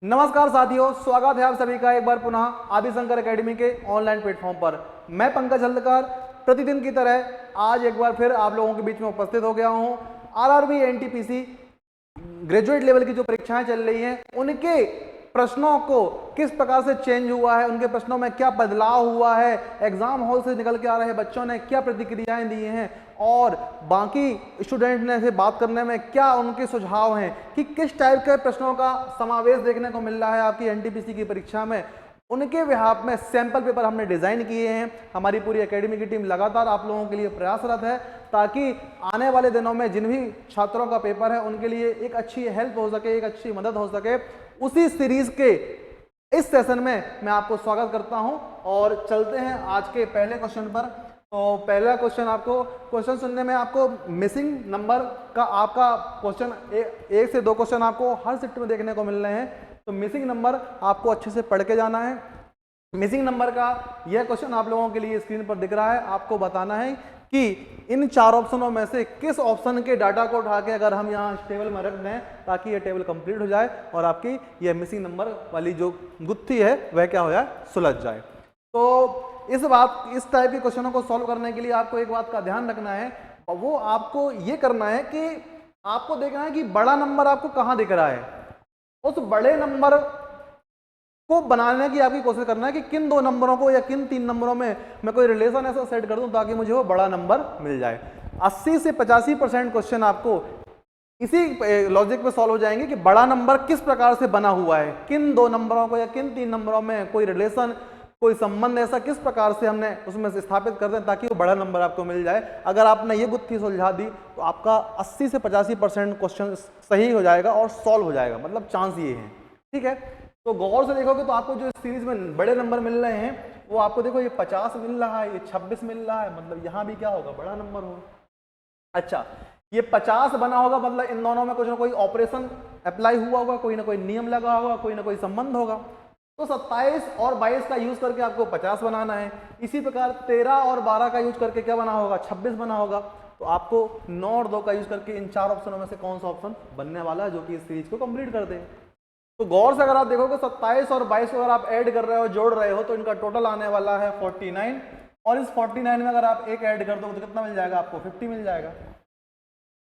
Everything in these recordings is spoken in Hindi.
नमस्कार साथियों, स्वागत है आप सभी का एक बार पुनः आदिशंकर एकेडमी के ऑनलाइन प्लेटफॉर्म पर। मैं पंकज हल्दकर प्रतिदिन की तरह आज एक बार फिर आप लोगों के बीच में उपस्थित हो गया हूं। आरआरबी एनटीपीसी ग्रेजुएट लेवल की जो परीक्षाएं चल रही हैं उनके प्रश्नों को किस प्रकार से चेंज हुआ है, उनके प्रश्नों में क्या बदलाव हुआ है, एग्जाम हॉल से निकल के आ रहे बच्चों ने क्या प्रतिक्रियाएं दी हैं और बाकी स्टूडेंट ने से बात करने में क्या उनके सुझाव हैं कि किस टाइप के प्रश्नों का समावेश देखने को मिल रहा है आपकी एनटीपीसी की परीक्षा में, उनके बिहाफ में सैंपल पेपर हमने डिजाइन किए हैं। हमारी पूरी एकेडमी की टीम लगातार आप लोगों के लिए प्रयासरत है ताकि आने वाले दिनों में जिन भी छात्रों का पेपर है उनके लिए एक अच्छी हेल्प हो सके, एक अच्छी मदद हो सके। उसी सीरीज के इस सेशन में मैं आपको स्वागत करता हूं और चलते हैं आज के पहले क्वेश्चन पर। तो पहला क्वेश्चन आपको क्वेश्चन सुनने में आपको मिसिंग नंबर का आपका क्वेश्चन एक से दो क्वेश्चन आपको हर शिफ्ट में देखने को मिल रहे हैं। तो मिसिंग नंबर आपको अच्छे से पढ़ के जाना है। मिसिंग नंबर का यह क्वेश्चन आप लोगों के लिए स्क्रीन पर दिख रहा है। आपको बताना है कि इन चार ऑप्शनों में से किस ऑप्शन के डाटा को उठा के अगर हम यहाँ इस टेबल में रख दें ताकि ये टेबल कंप्लीट हो जाए और आपकी यह मिसिंग नंबर वाली जो गुत्थी है वह क्या हो जाए, सुलझ जाए। तो इस टाइप के क्वेश्चनों को सॉल्व करने के लिए आपको एक बात का ध्यान रखना है, और वो आपको ये करना है कि आपको देखना है कि बड़ा नंबर आपको कहाँ दिख रहा है। उस बड़े नंबर को बनाने की आपकी कोशिश करना है कि किन दो नंबरों को या किन तीन नंबरों में मैं कोई रिलेशन ऐसा सेट कर दूं ताकि मुझे वो बड़ा नंबर मिल जाए। 80 से 85% क्वेश्चन आपको इसी लॉजिक पे सॉल्व हो जाएंगे कि बड़ा नंबर किस प्रकार से बना हुआ है, किन दो नंबरों को या किन तीन नंबरों में कोई रिलेशन, कोई संबंध ऐसा किस प्रकार से हमने उसमें से स्थापित कर दें ताकि वो बड़ा नंबर आपको मिल जाए। अगर आपने ये गुत्थी सुलझा दी तो आपका 80 से 85% क्वेश्चन सही हो जाएगा और सॉल्व हो जाएगा, मतलब चांस ये है। ठीक है, तो गौर से देखोगे तो आपको जो इस सीरीज में बड़े नंबर मिल रहे हैं वो आपको देखो ये 50 मिल रहा है, ये 26 मिल रहा है, मतलब यहाँ भी क्या होगा, बड़ा नंबर होगा। अच्छा, ये 50 बना होगा मतलब इन दोनों में कुछ ना कोई ऑपरेशन अप्लाई हुआ होगा, कोई ना कोई नियम लगा होगा, कोई ना कोई संबंध होगा। तो 27 और 22 का यूज करके आपको 50 बनाना है। इसी प्रकार 13 और 12 का यूज करके क्या बना होगा, 26 बना होगा। तो आपको 9 और 2 का यूज करके इन चार ऑप्शनों में से कौन सा ऑप्शन बनने वाला है जो कि इस सीरीज को कंप्लीट कर दे। तो गौर से अगर आप देखोगे 27 और 22 को अगर आप ऐड कर रहे हो, जोड़ रहे हो, तो इनका टोटल आने वाला है 49 और इस 49 में अगर आप एक ऐड कर दो तो कितना मिल जाएगा आपको, 50 मिल जाएगा।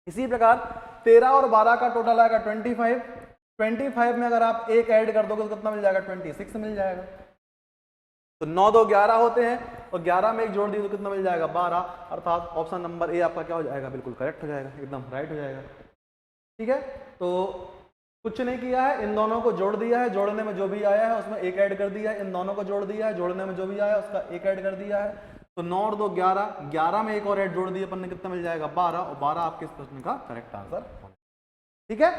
इसी प्रकार 13 और 12 का टोटल आएगा 25 में अगर आप एक ऐड कर दोगे तो कितना मिल जाएगा, 26 मिल जाएगा। तो 9 2 11 होते हैं और 11 में एक जोड़ दिए तो कितना मिल जाएगा, 12, अर्थात ऑप्शन नंबर ए आपका क्या हो जाएगा, बिल्कुल करेक्ट हो जाएगा, एकदम राइट हो जाएगा। ठीक है, तो कुछ नहीं किया है, इन दोनों को जोड़ दिया है, जोड़ने में जो भी आया है उसमें एक ऐड कर दिया है, इन दोनों को जोड़ दिया है, जोड़ने में जो भी आया है उसका एक ऐड कर दिया है। तो 9 और 2 11, 11 में एक और ऐड जोड़ दिया अपन ने, कितना मिल जाएगा, 12, और 12 आपके इस प्रश्न का करेक्ट आंसर। ठीक है,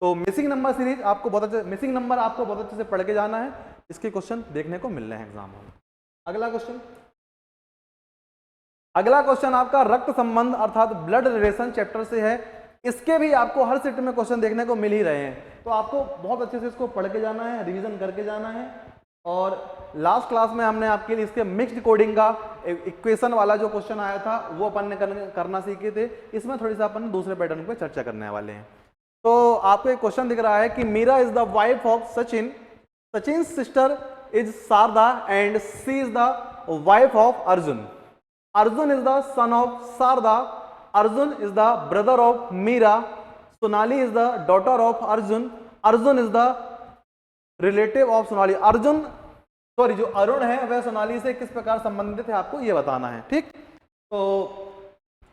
तो मिसिंग नंबर सीरीज आपको बहुत अच्छे, मिसिंग नंबर आपको बहुत अच्छे से पढ़ के जाना है, इसके क्वेश्चन देखने को मिल रहे हैं एग्जाम में। अगला क्वेश्चन आपका रक्त संबंध अर्थात ब्लड रिलेशन चैप्टर से है। इसके भी आपको हर शिफ्ट में क्वेश्चन देखने को मिल ही रहे हैं, तो आपको बहुत अच्छे से इसको पढ़ के जाना है, रिवीजन करके जाना है। और लास्ट क्लास में हमने आपके लिए इसके मिक्स्ड कोडिंग का इक्वेशन वाला जो क्वेश्चन आया था वो अपन ने करना सीखे थे। इसमें थोड़ी सा अपन दूसरे पैटर्न पे चर्चा करने वाले हैं। तो आपको एक क्वेश्चन दिख रहा है कि Meera is the wife of Sachin, Sachin sister is Sharda and she is the wife of Arjun. Arjun is the son of Sharda, Arjun is the brother of Meera, Sonali is the daughter of Arjun, Arjun is the relative of Sonali. Arjun sorry जो अरुण है वह सोनाली से किस प्रकार संबंधित है आपको ये बताना है। ठीक, तो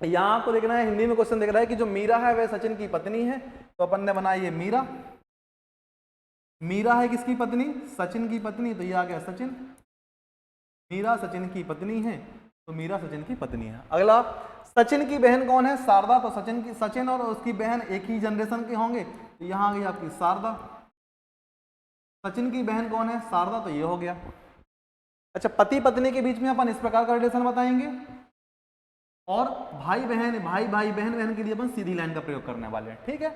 यहां आपको देखना है, हिंदी में क्वेश्चन दिख रहा है कि जो मीरा है वह सचिन की पत्नी है, तो अपन ने बनाई ये मीरा। मीरा है किसकी पत्नी, सचिन की पत्नी, तो ये आ गया सचिन। मीरा सचिन की पत्नी है, तो मीरा सचिन की पत्नी है। अगला, सचिन की बहन कौन है, शारदा, तो सचिन और उसकी बहन एक ही जनरेशन के होंगे, तो यहां आ गई आपकी शारदा। सचिन की बहन कौन है, शारदा, तो ये हो गया। अच्छा, पति पत्नी के बीच में अपन इस प्रकार का रिलेशन बताएंगे, और भाई बहन बहन के लिए अपन सीधी लाइन का प्रयोग करने वाले हैं। ठीक है,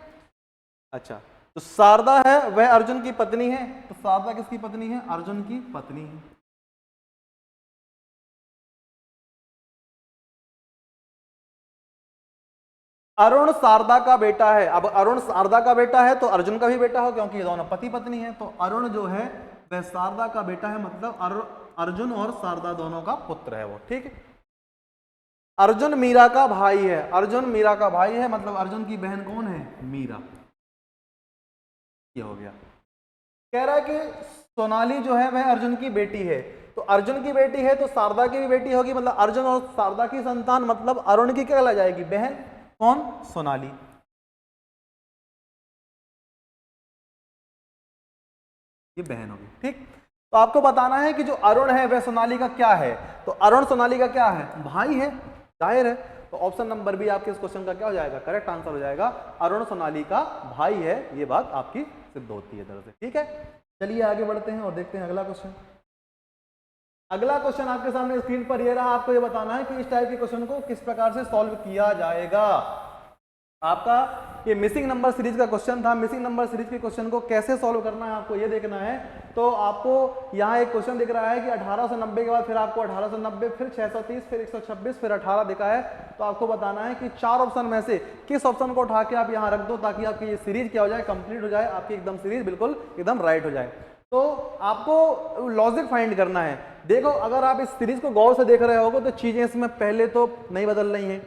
अच्छा, तो शारदा है वह अर्जुन की पत्नी है, तो शारदा किसकी पत्नी है, अर्जुन की पत्नी है। अरुण शारदा का बेटा है। अब अरुण शारदा का बेटा है तो अर्जुन का भी बेटा हो, क्योंकि ये दोनों पति पत्नी है। तो अरुण जो है वह शारदा का बेटा है, मतलब अर्जुन और शारदा दोनों का पुत्र है वो, ठीक है। अर्जुन मीरा का भाई है, अर्जुन मीरा का भाई है, मतलब अर्जुन की बहन कौन है? मीरा। ये हो गया। कह रहा है कि सोनाली जो है वह अर्जुन की बेटी है, तो अर्जुन की बेटी है तो शारदा की भी बेटी होगी, मतलब अर्जुन और शारदा की संतान, मतलब अरुण की क्या कहला जाएगी? बहन। कौन? सोनाली। ये बहन होगी, ठीक। तो आपको बताना है कि जो अरुण है वह सोनाली का क्या है। तो अरुण सोनाली का क्या है? भाई है, जाहिर है। तो ऑप्शन नंबर बी आपके इस क्वेश्चन का क्या हो जाएगा? करेक्ट आंसर हो जाएगा। अरुण सोनाली का भाई है, ये बात आपकी सिद्ध होती है तरह से, ठीक है। चलिए आगे बढ़ते हैं और देखते हैं अगला क्वेश्चन। अगला क्वेश्चन आपके सामने स्क्रीन पर ये रहा। आपको ये बताना है कि इस टाइप के क्वेश्चन को किस प्रकार से सॉल्व किया जाएगा। आपका ये मिसिंग नंबर सीरीज का क्वेश्चन था। मिसिंग नंबर सीरीज के क्वेश्चन को कैसे सॉल्व करना है आपको ये देखना है। तो आपको यहाँ एक क्वेश्चन दिख रहा है कि 1890 के बाद फिर आपको 1890, फिर 630, फिर 126, फिर 18 दिखा है। तो आपको बताना है कि चार ऑप्शन में से किस ऑप्शन को उठा के आप यहाँ रख दो, ताकि आपकी ये सीरीज क्या हो जाए? कंप्लीट हो जाए, आपकी एकदम सीरीज बिल्कुल एकदम राइट हो जाए। तो आपको लॉजिक फाइंड करना है। देखो, अगर आप इस सीरीज को गौर से देख रहे होगे तो चीजें इसमें पहले तो नहीं बदल रही हैं,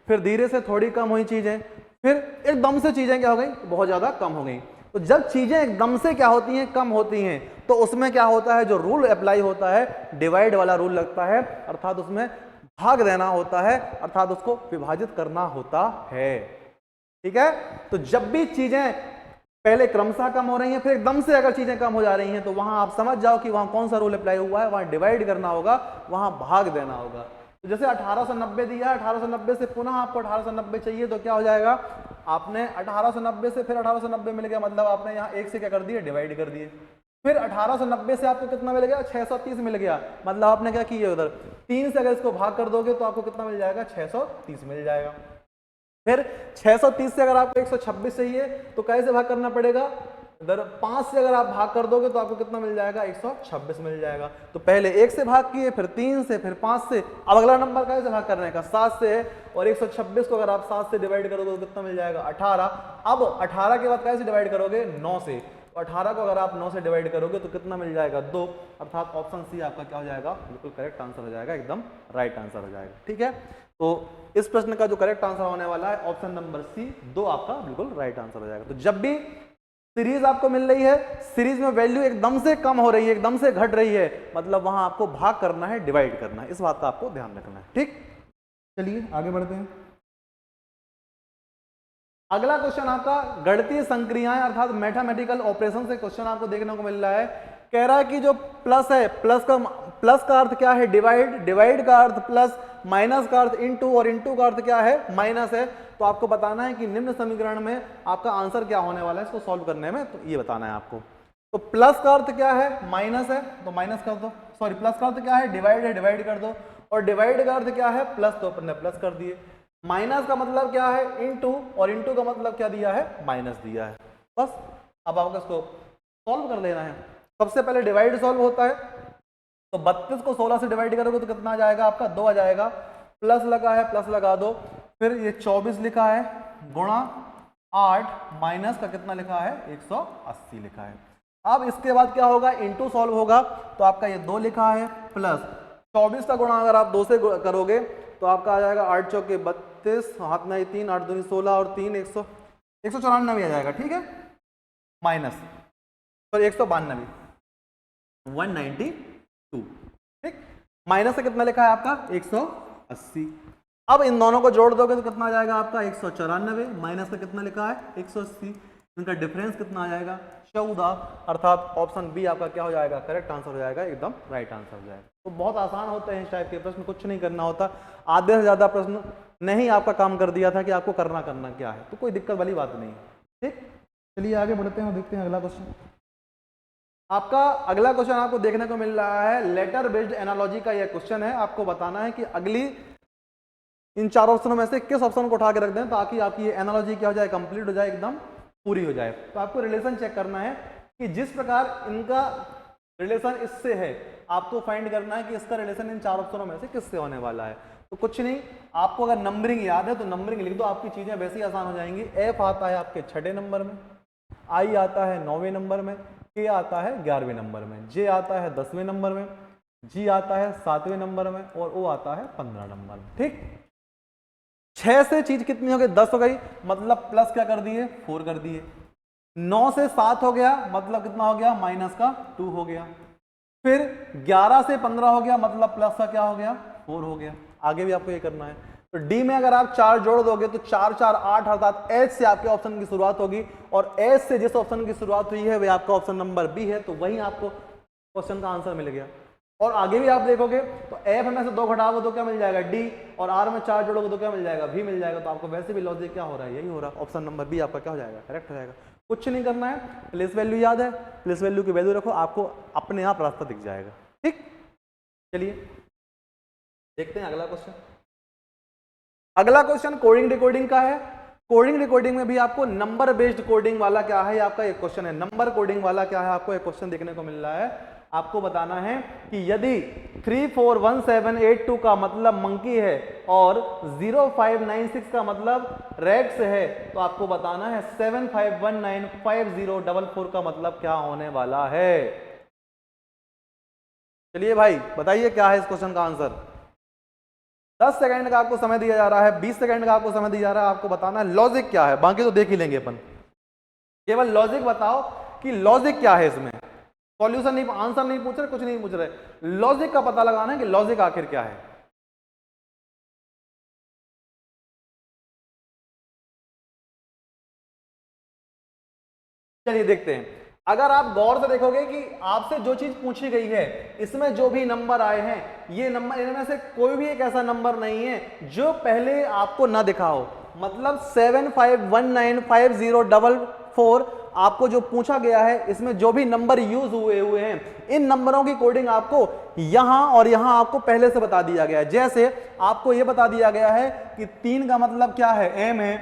फिर धीरे से थोड़ी कम हुई चीजें, फिर एकदम से चीजें क्या हो गई? बहुत ज्यादा कम हो गई। तो जब चीजें एकदम से क्या होती हैं? कम होती हैं, तो उसमें क्या होता है? जो रूल अप्लाई होता है, डिवाइड वाला रूल लगता है, अर्थात उसमें भाग देना होता है, अर्थात उसको विभाजित करना होता है, ठीक है। तो जब भी चीजें पहले क्रमशः कम हो रही हैं, फिर एकदम से अगर चीजें कम हो जा रही हैं, तो वहां आप समझ जाओ कि वहां कौन सा रूल अप्लाई हुआ है। वहां डिवाइड करना होगा, वहां भाग देना होगा। तो जैसे 1890 दिया है, 1890 से पुनः आपको 1890 चाहिए, तो क्या हो जाएगा? आपने 1890 से फिर 1890 मिल गया, मतलब आपने यहाँ एक से क्या कर दिए? डिवाइड कर दिए। फिर 1890 से आपको कितना मिल गया? 630 मिल गया, मतलब आपने क्या किया? उधर 3 से अगर इसको भाग कर दोगे तो आपको कितना मिल जाएगा? 630 मिल जाएगा। फिर 630 से अगर आपको 126 चाहिए तो कैसे भाग करना पड़ेगा? इधर 5 से अगर आप भाग कर दोगे तो आपको कितना मिल जाएगा? 126 मिल जाएगा। तो पहले 1 से भाग किए, फिर 3 से, फिर 5 से। अब अगला नंबर कैसे भाग करने का? 7 से है, और 126 को अगर आप 7 से डिवाइड करोगे तो कितना मिल जाएगा? 18। अब 18 के बाद कैसे डिवाइड करोगे? 9 से। तो 18 को अगर आप 9 से डिवाइड करोगे तो कितना मिल जाएगा? 2। अर्थात ऑप्शन सी आपका क्या हो जाएगा? बिल्कुल करेक्ट आंसर हो जाएगा, एकदम राइट आंसर हो जाएगा, ठीक है। तो इस प्रश्न का जो करेक्ट आंसर होने वाला है ऑप्शन नंबर सी, 2 आपका बिल्कुल राइट आंसर हो जाएगा। तो जब भी सीरीज आपको मिल रही है, सीरीज में वैल्यू एकदम से कम हो रही है, एकदम से घट रही है, मतलब वहां आपको भाग करना है, डिवाइड करना है। इस बात का आपको ध्यान रखना है, ठीक। चलिए आगे बढ़ते हैं। अगला क्वेश्चन आपका गणितीय संक्रियाएं अर्थात मैथमेटिकल ऑपरेशन से क्वेश्चन आपको देखने को मिल रहा है। कह रहा है कि जो प्लस है, प्लस का अर्थ क्या है? डिवाइड, डिवाइड का अर्थ प्लस, माइनस का अर्थ इनटू, और इनटू का अर्थ क्या है? माइनस है। तो आपको बताना है कि निम्न समीकरण में आपका आंसर क्या होने वाला है इसको सॉल्व करने में, तो ये बताना है आपको। तो प्लस का अर्थ क्या है? माइनस है, तो माइनस कर दो। सॉरी, प्लस का अर्थ क्या है? डिवाइड है, डिवाइड कर दो। और डिवाइड का अर्थ क्या है? प्लस, तो अपन ने प्लस कर दिए। माइनस का मतलब क्या है? इनटू, और इनटू का मतलब क्या दिया है? माइनस दिया है। बस अब आपको इसको सॉल्व कर लेना है। सबसे पहले डिवाइड सॉल्व होता है, तो 32 को 16 से डिवाइड करोगे तो कितना आ जाएगा आपका? 2 आ जाएगा। प्लस लगा है, प्लस लगा दो। फिर ये 24 लिखा है गुणा 8, माइनस का कितना लिखा है? 180 लिखा है। अब इसके बाद क्या होगा? इनटू सॉल्व होगा, तो आपका ये 2 लिखा है, प्लस 24 का गुणा अगर आप 2 से करोगे तो आपका आ जाएगा 8 चौके 32, हाथ में 3, 8 दूनी 16 और 3 194 आ जाएगा, ठीक है। माइनस तो 192, 192, ठीक। माइनस से कितना लिखा है आपका? 180। अब इन दोनों को जोड़ दोगे तो कितना आ जाएगा आपका? 194, माइनस का कितना लिखा है? 180। इनका डिफरेंस कितना आ जाएगा? 14। अर्थात ऑप्शन बी आपका क्या हो जाएगा? करेक्ट आंसर हो जाएगा, एकदम राइट आंसर हो जाएगा। तो बहुत आसान होते हैं इस टाइप के प्रश्न, कुछ नहीं करना होता। आधे से ज्यादा प्रश्न नहीं आपका काम कर दिया था कि आपको करना क्या है, तो कोई दिक्कत वाली बात नहीं है, ठीक। चलिए आगे बढ़ते हैं और देखते हैं अगला क्वेश्चन। आपका अगला क्वेश्चन आपको देखने को मिल रहा है लेटर बेस्ड एनालॉजी का यह क्वेश्चन है। आपको बताना है कि अगली इन 4 ऑप्शनों में से किस ऑप्शन को उठा के रख दें ताकि आपकी ये एनालॉजी क्या हो जाए? कंप्लीट हो जाए, एकदम पूरी हो जाए। तो आपको रिलेशन चेक करना है कि जिस प्रकार इनका रिलेशन इससे है, आपको फाइंड करना है कि इसका रिलेशन इन 4 ऑप्शनों में से किससे होने वाला है। तो कुछ नहीं, आपको अगर नंबरिंग याद है तो नंबरिंग लिख दो, आपकी चीजें वैसे ही आसान हो जाएंगी। एफ आता है आपके 6 नंबर में, आई आता है 9वें नंबर में, के आता है 11वें नंबर में, जे आता है 10वें नंबर में, जी आता है 7वें नंबर में और ओ आता है 15 नंबर में। ठीक, 6 से चीज कितनी हो गई? 10 हो गई, मतलब प्लस क्या कर दिए? 4 कर दिए। 9 से 7 हो गया, मतलब कितना हो गया? माइनस का 2 हो गया। फिर 11 से 15 हो गया, मतलब प्लस का क्या हो गया? 4 हो गया। आगे भी आपको ये करना है। तो डी में अगर आप 4 जोड़ दोगे तो 4 4 8, अर्थात एच से आपके ऑप्शन की शुरुआत होगी, और एच से जिस ऑप्शन की शुरुआत हुई है वह आपका ऑप्शन नंबर बी है, तो वही आपको क्वेश्चन का आंसर मिल गया। और आगे भी आप देखोगे तो एफ में से 2 घटाओगे तो क्या मिल जाएगा? डी, और आर में 4 जोड़ोगे तो क्या मिल जाएगा? भी मिल जाएगा। तो आपको वैसे भी लॉजिक क्या हो रहा है? यही हो रहा है, ऑप्शन नंबर बी आपका क्या हो जाएगा? करेक्ट हो जाएगा। कुछ नहीं करना है, प्लेस वैल्यू याद है, प्लेस वैल्यू की वैल्यू रखो, आपको अपने आप रास्ता दिख जाएगा। ठीक, चलिए देखते हैं अगला क्वेश्चन। अगला क्वेश्चन कोडिंग डिकोडिंग का है। कोडिंग डिकोडिंग में भी आपको नंबर बेस्ड कोडिंग वाला क्या है, आपका एक क्वेश्चन है। नंबर कोडिंग वाला क्या है, आपको एक क्वेश्चन देखने को मिल रहा है। आपको बताना है कि यदि 341782 का मतलब मंकी है और 0596 का मतलब रेक्स है, तो आपको बताना है 75195044 का मतलब क्या होने वाला है। चलिए भाई बताइए क्या है इस क्वेश्चन का आंसर। 10 सेकंड का आपको समय दिया जा रहा है, 20 सेकंड का आपको समय दिया जा रहा है। आपको बताना है लॉजिक क्या है, बाकी तो देख ही लेंगे अपन। केवल लॉजिक बताओ कि लॉजिक क्या है इसमें। सॉल्यूशन नहीं, आंसर नहीं पूछ रहे, कुछ नहीं पूछ रहे, लॉजिक का पता लगाना है कि लॉजिक आखिर क्या है। चलिए देखते हैं। अगर आप गौर से देखोगे कि आपसे जो चीज पूछी गई है, इसमें जो भी नंबर आए हैं, ये नंबर, इनमें से कोई भी एक ऐसा नंबर नहीं है जो पहले आपको ना दिखा हो। मतलब 75195044 आपको जो पूछा गया है, इसमें जो भी नंबर यूज हुए हुए हैं, इन नंबरों की कोडिंग आपको यहां और यहां आपको पहले से बता दिया गया है। जैसे आपको यह बता दिया गया है कि 3 का मतलब क्या है? एम है।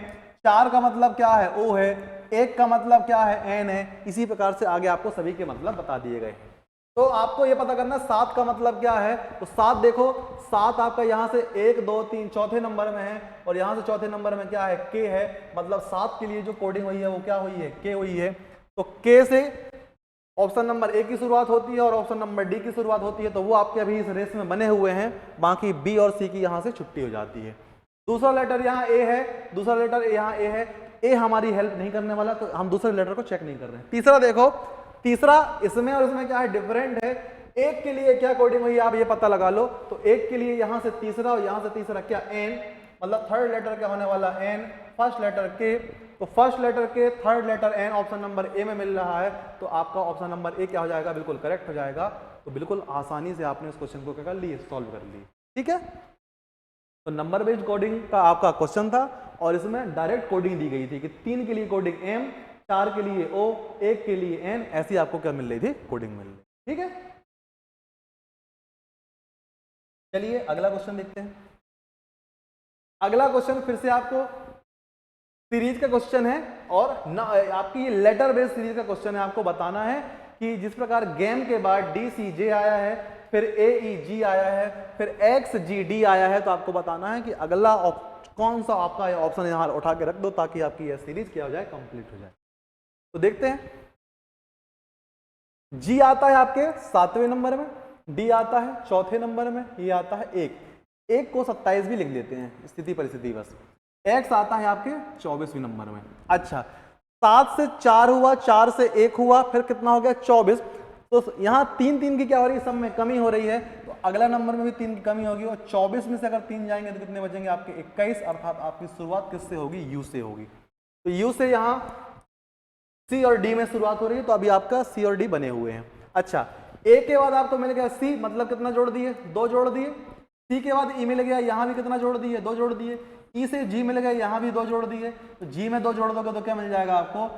4 का मतलब क्या है? ओ है। 1 का मतलब क्या है? एन है। इसी प्रकार से आगे आपको सभी के मतलब बता दिए गए हैं। तो आपको यह पता करना 7 का मतलब क्या है। तो 7 देखो, 7 आपका यहां से 1 2 3 चौथे नंबर में है, और यहां से चौथे नंबर में क्या है? के है। मतलब 7 के लिए जो कोडिंग हुई है वो क्या हुई है? के हुई है। तो के से ऑप्शन नंबर ए की शुरुआत होती है और ऑप्शन नंबर डी की शुरुआत होती है, तो वो आपके अभी इस रेस में बने हुए हैं। बाकी बी और सी की यहां से छुट्टी हो जाती है। दूसरा लेटर यहाँ ए है, दूसरा लेटर यहाँ ए है। ए हमारी हेल्प नहीं करने वाला, तो हम दूसरे लेटर को चेक नहीं कर रहे हैं। तीसरा देखो, तीसरा इसमें और इसमें क्या है? डिफरेंट है। एक के लिए क्या कोडिंग हुई है आप ये पता लगा लो। तो एक के लिए यहां से तीसरा और यहां से तीसरा क्या? एन, मतलब थर्ड लेटर क्या होने वाला? एन। फर्स्ट लेटर के, तो first letter K, third letter N option number A में मिल रहा है, तो आपका ऑप्शन नंबर ए क्या हो जाएगा? बिल्कुल करेक्ट हो जाएगा। तो बिल्कुल आसानी से आपने इस क्वेश्चन को क्या कर लिए? सॉल्व कर लिए। ठीक है, तो नंबर बेस्ड कोडिंग का आपका क्वेश्चन था, और इसमें डायरेक्ट कोडिंग दी गई थी कि 3 के लिए कोडिंग एम, 4 के लिए ओ, 1 के लिए एन, ऐसी आपको क्या मिल रही थी? कोडिंग मिल रही। ठीक है, चलिए अगला क्वेश्चन देखते हैं। अगला क्वेश्चन फिर से आपको सीरीज का क्वेश्चन है, और आपकी ये लेटर बेस्ड सीरीज का क्वेश्चन है। आपको बताना है कि जिस प्रकार गेम के बाद डी सी जे आया है, फिर ए ई जी आया है, फिर एक्स जी डी आया है, तो आपको बताना है कि अगला कौन सा आपका ऑप्शन यहां उठा के रख दो ताकि आपकी यह सीरीज क्या हो जाए? कंप्लीट हो जाए। तो देखते हैं। जी आता है आपके 7वें नंबर में, डी आता है चौथे नंबर में, ये आता है 1 को 27 भी लिख देते हैं स्थिति परिस्थिति बस। एक्स आता है आपके 24वें नंबर में। अच्छा, 7 से 4 हुआ, 4 से 1 हुआ, फिर कितना हो गया? 24। तो यहाँ 3 की क्या हो रही है? सब में कमी हो रही है, तो अगला नंबर में भी 3 की कमी होगी, और 24 में से अगर 3 जाएंगे तो कितने बचेंगे आपके? 21। अर्थात आपकी शुरुआत किससे होगी? यू से होगी। तो यू से यहाँ सी और डी में शुरुआत हो रही है, तो अभी आपका सी और डी बने हुए हैं। अच्छा, ए के बाद आपको मिल गया सी, मतलब कितना जोड़ दिए? 2 जोड़ दिए। सी के बाद ई मिल गया, यहां भी कितना जोड़ दिए? 2 जोड़ दिए। ई से जी मिल गया, यहां भी 2 जोड़ दिए। तो जी में 2 जोड़ दोगे तो क्या मिल जाएगा आपको?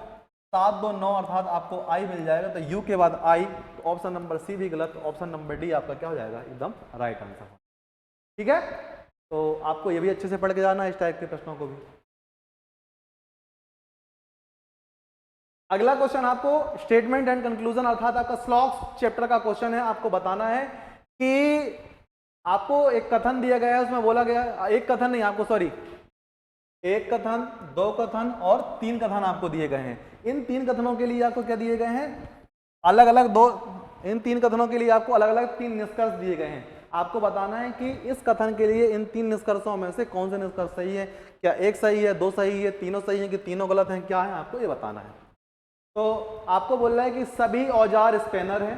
7 2 9, अर्थात आपको आई मिल जाएगा। तो यू के बाद आई, तो ऑप्शन नंबर सी भी गलत, ऑप्शन नंबर डी आपका क्या हो जाएगा? एकदम राइट आंसर। ठीक है, तो आपको ये भी अच्छे से पढ़ के जाना इस टाइप के प्रश्नों को भी। अगला क्वेश्चन आपको स्टेटमेंट एंड कंक्लूजन, अर्थात आपका स्लॉक्स चैप्टर का क्वेश्चन है। आपको बताना है कि आपको एक कथन दिया गया है, उसमें बोला गया, एक कथन नहीं आपको, सॉरी, एक कथन, दो कथन और तीन कथन आपको दिए गए हैं। इन तीन कथनों के लिए आपको क्या दिए गए हैं, अलग अलग दो, इन तीन कथनों के लिए आपको अलग अलग तीन निष्कर्ष दिए गए हैं। आपको बताना है कि इस कथन के लिए इन तीन निष्कर्षों में से कौन से निष्कर्ष सही है, क्या एक सही है, दो सही है, तीनों सही है कि तीनों गलत हैं, क्या है, आपको ये बताना है। तो आपको बोल रहा है कि सभी औजार स्पेनर हैं,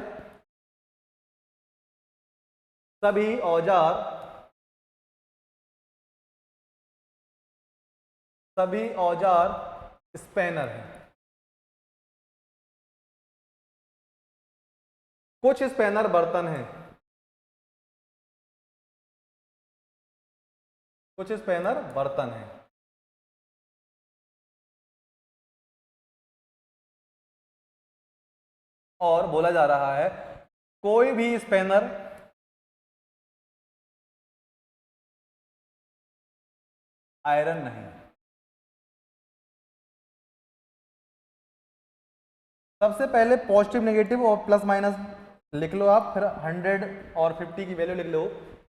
सभी औजार, सभी औजार स्पेनर हैं। कुछ स्पेनर बर्तन हैं, कुछ स्पेनर बर्तन हैं। और बोला जा रहा है कोई भी स्पेनर आयरन नहीं। सबसे पहले पॉजिटिव नेगेटिव और प्लस माइनस लिख लो आप, फिर 100 और 50 की वैल्यू लिख लो।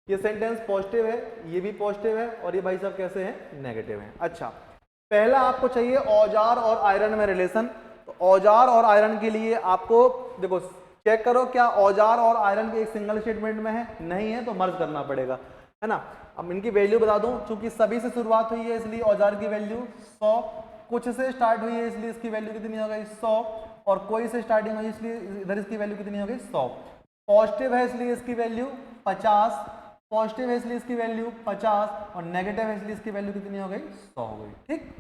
ये सेंटेंस पॉजिटिव है, ये भी पॉजिटिव है, और ये भाई साहब कैसे हैं, नेगेटिव हैं। अच्छा, पहला आपको चाहिए औजार और आयरन में रिलेशन। तो औजार और आयरन के लिए आपको देखो चेक करो क्या औजार और आयरन के एक सिंगल स्टेटमेंट में है, नहीं है तो मर्ज करना पड़ेगा, है ना। अब इनकी वैल्यू बता दूं, चूंकि सभी से शुरुआत हुई है इसलिए औजार की वैल्यू 100, कुछ से स्टार्ट हुई है इसलिए इसकी वैल्यू कितनी हो गई 100, और कोई से स्टार्टिंग हुई इसलिए इधर इसकी वैल्यू कितनी हो गई 100। पॉजिटिव है इसलिए इसकी वैल्यू 50, पॉजिटिव है इसलिए इसकी वैल्यू 50, और नेगेटिव है इसलिए इसकी वैल्यू कितनी हो गई 100 हो गई। ठीक,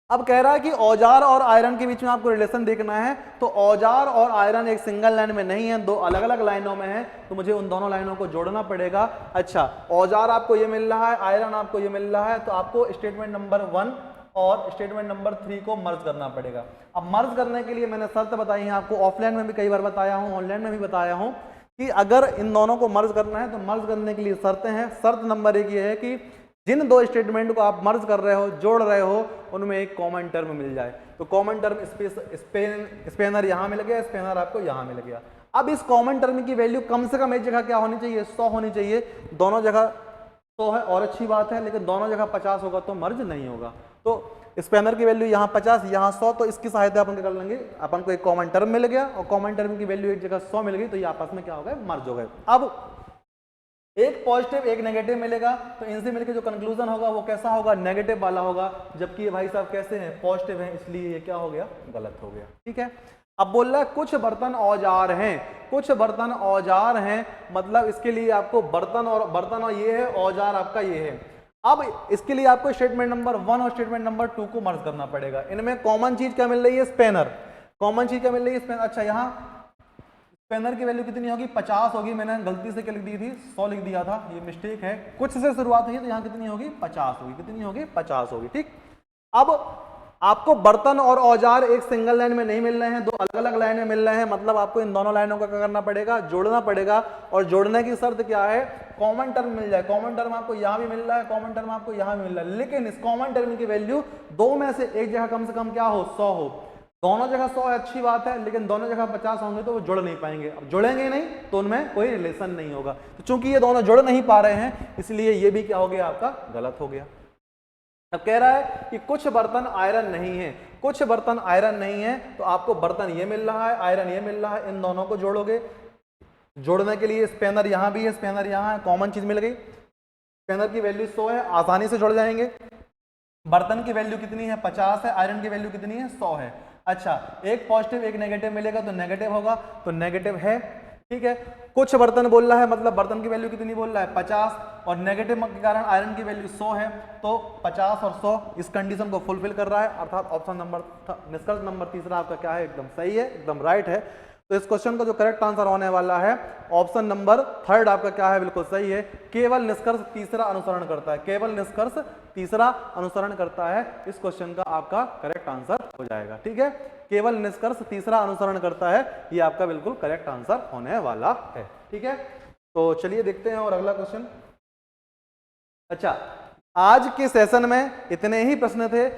अब कह रहा है कि औजार और आयरन के बीच में आपको रिलेशन देखना है। तो औजार और आयरन एक सिंगल लाइन में नहीं है, दो अलग अलग लाइनों में है, तो मुझे उन दोनों लाइनों को जोड़ना पड़ेगा। अच्छा, औजार आपको ये मिल रहा है, आयरन आपको ये मिल रहा है, तो आपको स्टेटमेंट नंबर 1 और स्टेटमेंट नंबर 3 को मर्ज करना पड़ेगा। अब मर्ज करने के लिए मैंने शर्त बताई है आपको, ऑफलाइन में भी कई बार बताया हूँ, ऑनलाइन में भी बताया हूँ, कि अगर इन दोनों को मर्ज करना है तो मर्ज करने के लिए शर्तें हैं। शर्त नंबर 1 ये है कि जिन दो स्टेटमेंट को आप मर्ज कर रहे हो, जोड़ रहे हो, उनमें एक कॉमन टर्म मिल जाए। तो कॉमन टर्म स्पेनर यहां मिल गया, स्पेनर आपको यहां मिल गया। अब इस कॉमन टर्म की वैल्यू कम से कम एक जगह क्या होनी चाहिए, 100 होनी चाहिए। दोनों जगह 100 है और अच्छी बात है, लेकिन दोनों जगह 50 होगा तो मर्ज नहीं होगा। तो स्पेनर की वैल्यू यहाँ 50, यहाँ 100, तो इसकी सहायता अपन क्या कर लेंगे, अपन को एक कॉमन टर्म मिल गया, और कॉमन टर्म की वैल्यू एक जगह 100 मिल गई, तो ये आपस में क्या हो गए, मर्ज हो गए। अब एक पॉजिटिव एक नेगेटिव मिलेगा, तो इनसे मिलकर जो कंक्लूजन होगा वो कैसा होगा, नेगेटिव वाला होगा। जबकि ये भाई साहब कैसे हैं, पॉजिटिव हैं, इसलिए ये क्या हो गया, गलत हो गया। ठीक है, अब बोल रहा है कुछ बर्तन औजार हैं, कुछ बर्तन औजार हैं, मतलब इसके लिए आपको बर्तन और ये है, औजार आपका ये है। अब इसके लिए आपको स्टेटमेंट नंबर 1 और स्टेटमेंट नंबर 2 को मर्ज करना पड़ेगा। इनमें कॉमन चीज क्या मिल रही है, स्पेनर, कॉमन चीज क्या मिल रही है, स्पेनर। अच्छा, यहाँ स्पेनर की वैल्यू कितनी होगी, 50 होगी, मैंने गलती से क्या लिख दी थी, 100 लिख दिया था, ये मिस्टेक है, कुछ से शुरुआत हुई है तो यहाँ कितनी होगी, 50 होगी, कितनी होगी, 50 होगी। ठीक, अब आपको बर्तन और औजार एक सिंगल लाइन में नहीं मिल रहे हैं, दो अलग अलग लाइन में मिल रहे हैं, मतलब आपको इन दोनों लाइनों का क्या करना पड़ेगा, जोड़ना पड़ेगा। और जोड़ने की शर्त क्या है, कॉमन टर्म मिल जाए। कॉमन टर्म आपको यहाँ भी मिल रहा है, कॉमन टर्म आपको यहाँ भी मिल रहा है, लेकिन इस कॉमन टर्म की वैल्यू दो में से एक जगह कम से कम क्या हो, 100 हो। दोनों जगह 100 है, अच्छी बात है, लेकिन दोनों जगह 50 होंगे तो वो जुड़ नहीं पाएंगे। अब जुड़ेंगे नहीं तो उनमें कोई रिलेशन नहीं होगा। तो चूंकि ये दोनों जुड़ नहीं पा रहे हैं, इसलिए ये भी क्या हो गया, आपका गलत हो गया। अब कह रहा है कि कुछ बर्तन आयरन नहीं है, कुछ बर्तन आयरन नहीं है, तो आपको बर्तन ये मिल रहा है, आयरन ये मिल रहा है, इन दोनों को जोड़ोगे। जोड़ने के लिए स्पेनर यहां भी है, स्पेनर यहां है, कॉमन चीज मिल गई। स्पेनर की वैल्यू 100 है, आसानी से जुड़ जाएंगे। बर्तन की वैल्यू कितनी है, 50 है, आयरन की वैल्यू कितनी है, 100 है। अच्छा, एक पॉजिटिव एक नेगेटिव मिलेगा तो नेगेटिव होगा, तो नेगेटिव है। ठीक है, कुछ बर्तन बोल रहा है, मतलब बर्तन की वैल्यू कितनी बोल रहा है, 50, और नेगेटिव के कारण आयरन की वैल्यू 100 है, तो 50 और 100 इस कंडीशन को फुलफिल कर रहा है, अर्थात ऑप्शन नंबर, निष्कर्ष नंबर तीसरा आपका क्या है, एकदम सही है, एकदम राइट है। तो इस क्वेश्चन का जो करेक्ट आंसर होने वाला है, ऑप्शन नंबर 3 आपका क्या है, बिल्कुल सही है। केवल निष्कर्ष तीसरा अनुसरण करता है, केवल निष्कर्ष तीसरा अनुसरण करता है, इस क्वेश्चन का आपका करेक्ट आंसर हो जाएगा। ठीक है, केवल निष्कर्ष तीसरा अनुसरण करता है, ये आपका बिल्कुल करेक्ट आंसर होने वाला है। ठीक है, तो चलिए देखते हैं और अगला क्वेश्चन। अच्छा, आज के सेशन में इतने ही प्रश्न थे।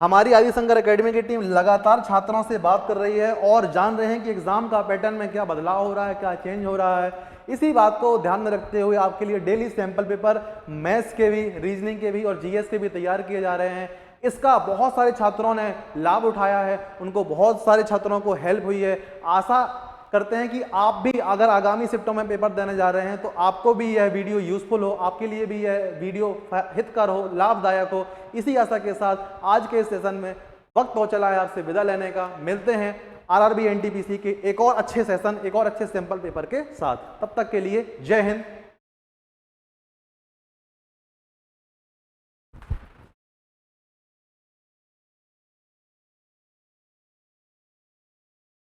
हमारी आदिशंकर एकेडमी की टीम लगातार छात्रों से बात कर रही है और जान रहे हैं कि एग्जाम का पैटर्न में क्या बदलाव हो रहा है, क्या चेंज हो रहा है, इसी बात को ध्यान में रखते हुए आपके लिए डेली सैंपल पेपर मैथ्स के भी, रीजनिंग के भी और जीएस के भी तैयार किए जा रहे हैं। इसका बहुत सारे छात्रों ने लाभ उठाया है, उनको बहुत सारे छात्रों को हेल्प हुई है। आशा करते हैं कि आप भी अगर आगामी शिफ्टों में पेपर देने जा रहे हैं तो आपको भी यह वीडियो यूजफुल हो, आपके लिए भी यह वीडियो हितकर हो, लाभदायक हो। इसी आशा के साथ आज के इस सेशन में वक्त हो चला है आपसे विदा लेने का। मिलते हैं आरआरबी एनटीपीसी के एक और अच्छे सेशन, एक और अच्छे सैंपल पेपर के साथ। तब तक के लिए जय हिंद,